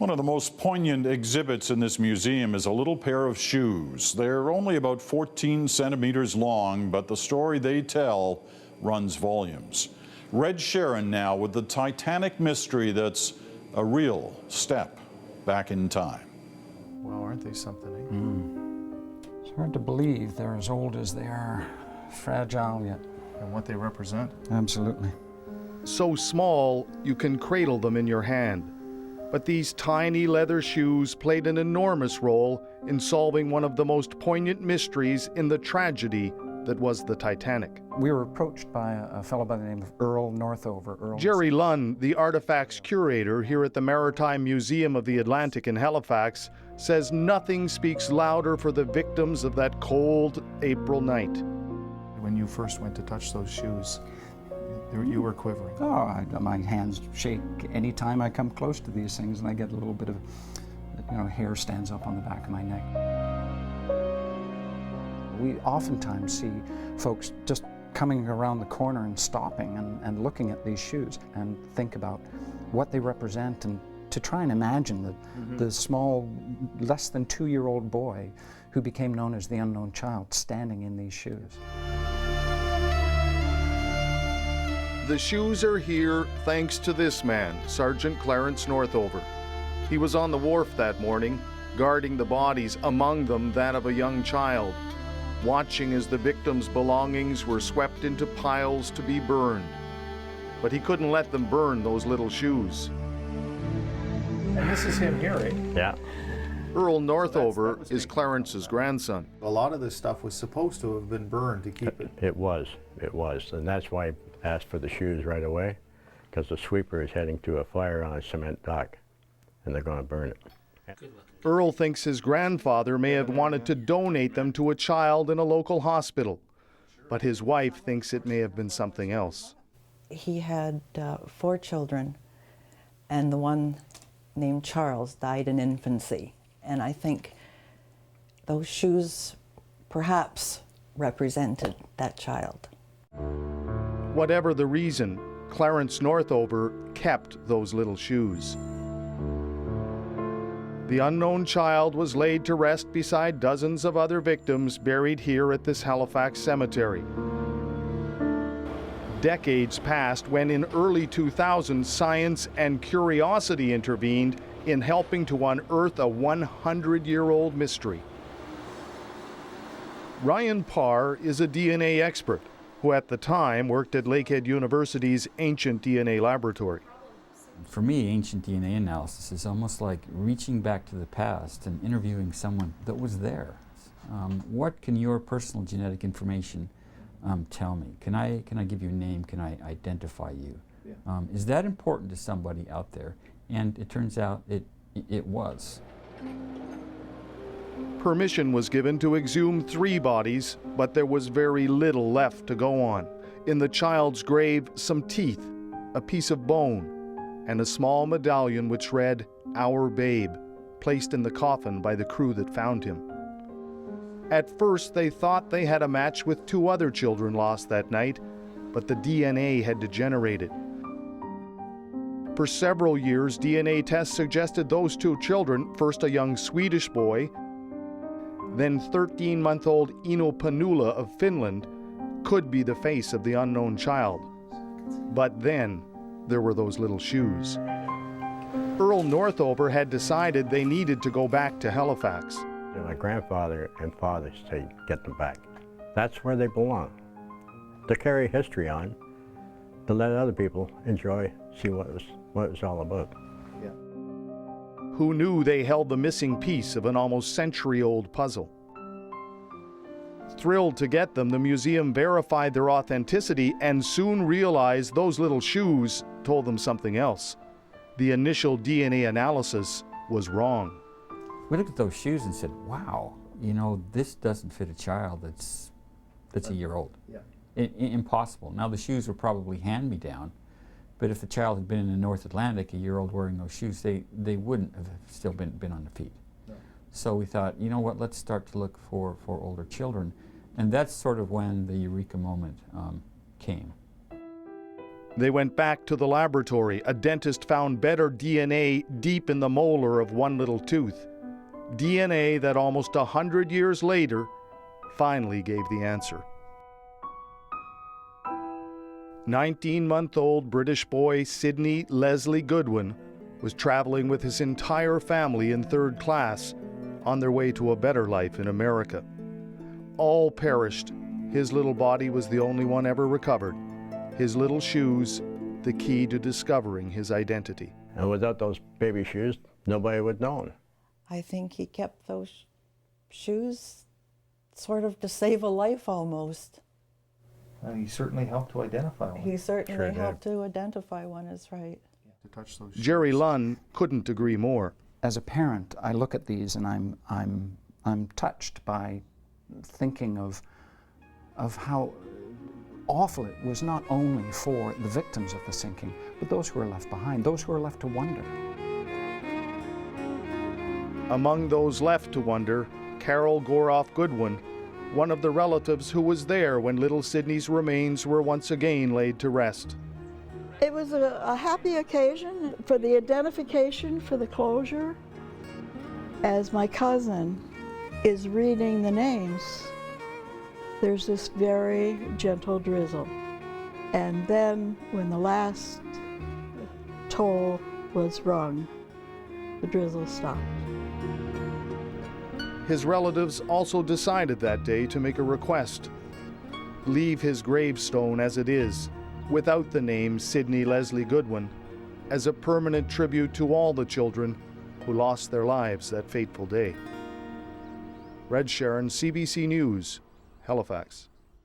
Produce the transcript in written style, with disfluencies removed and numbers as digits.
One of the most poignant exhibits in this museum is a little pair of shoes. They're only about 14 centimeters long, but the story they tell runs volumes. Reg Sherren now with the Titanic mystery that's a real step back in time. Well, aren't they something? Eh? It's hard to believe they're as old as they are, fragile yet. And what they represent. Absolutely. So small you can cradle them in your hand. But these tiny leather shoes played an enormous role in solving one of the most poignant mysteries in the tragedy that was the Titanic. We were approached by a fellow by the name of Earl Northover. Jerry Lunn, the artifacts curator here at the Maritime Museum of the Atlantic in Halifax, says nothing speaks louder for the victims of that cold April night. When you first went to touch those shoes, you were quivering. Oh, my hands shake anytime I come close to these things, and I get a little bit of, hair stands up on the back of my neck. We oftentimes see folks just coming around the corner and stopping and looking at these shoes and think about what they represent, and to try and imagine the small, less than 2-year-old boy who became known as the unknown child standing in these shoes. The shoes are here thanks to this man, Sergeant Clarence Northover. He was on the wharf that morning, guarding the bodies, among them that of a young child, watching as the victims' belongings were swept into piles to be burned. But he couldn't let them burn those little shoes. And this is him here, eh? Yeah. Earl Northover is Clarence's grandson. A lot of this stuff was supposed to have been burned to keep it. It was. And that's why I asked for the shoes right away, because the sweeper is heading to a fire on a cement dock, and they're going to burn it. Earl thinks his grandfather may have wanted to donate them to a child in a local hospital, but his wife thinks it may have been something else. He had 4 children, and the one named Charles died in infancy. And I think those shoes perhaps represented that child. Whatever the reason, Clarence Northover kept those little shoes. The unknown child was laid to rest beside dozens of other victims buried here at this Halifax cemetery. Decades passed when in early 2000s, science and curiosity intervened in helping to unearth a 100-year-old mystery. Ryan Parr is a DNA expert who at the time worked at Lakehead University's Ancient DNA Laboratory. For me, ancient DNA analysis is almost like reaching back to the past and interviewing someone that was there. What can your personal genetic information tell me? Can I give you a name? Can I identify you? Yeah. Is that important to somebody out there? And it turns out it was. Permission was given to exhume 3 bodies, but there was very little left to go on. In the child's grave, some teeth, a piece of bone, and a small medallion which read, "Our Babe," placed in the coffin by the crew that found him. At first, they thought they had a match with 2 other children lost that night, but the DNA had degenerated. For several years, DNA tests suggested those 2 children, first a young Swedish boy, then 13-month-old Ino Panula of Finland, could be the face of the unknown child. But then, there were those little shoes. Earl Northover had decided they needed to go back to Halifax. My grandfather and father say, get them back. That's where they belong. To carry history on, to let other people enjoy, see what it was all about. Yeah. Who knew they held the missing piece of an almost century-old puzzle? Thrilled to get them, the museum verified their authenticity and soon realized those little shoes told them something else. The initial DNA analysis was wrong. We looked at those shoes and said, wow, this doesn't fit a child that's a year old. Yeah. Impossible. Now the shoes were probably hand-me-down, but if the child had been in the North Atlantic, a year-old wearing those shoes, they wouldn't have still been on the feet. No. So we thought, you know what, let's start to look for older children. And that's sort of when the eureka moment came. They went back to the laboratory. A dentist found better DNA deep in the molar of one little tooth. DNA that almost 100 years later finally gave the answer. 19-month-old British boy Sidney Leslie Goodwin was traveling with his entire family in third class on their way to a better life in America. All perished. His little body was the only one ever recovered. His little shoes, the key to discovering his identity. And without those baby shoes, nobody would know him. I think he kept those shoes sort of to save a life almost. And he certainly helped to identify one. He certainly Sure did. helped to identify one, is right. To touch those Jerry shoes. Lunn couldn't agree more. As a parent, I look at these and I'm touched by thinking of how awful it was, not only for the victims of the sinking, but those who were left behind, those who were left to wonder. Among those left to wonder, Carol Goroff Goodwin, one of the relatives who was there when little Sidney's remains were once again laid to rest. It was a happy occasion for the identification, for the closure. As my cousin is reading the names, there's this very gentle drizzle. And then when the last toll was rung, the drizzle stopped. His relatives also decided that day to make a request. Leave his gravestone as it is, without the name Sidney Leslie Goodwin, as a permanent tribute to all the children who lost their lives that fateful day. Reg Sherren, CBC News, Halifax.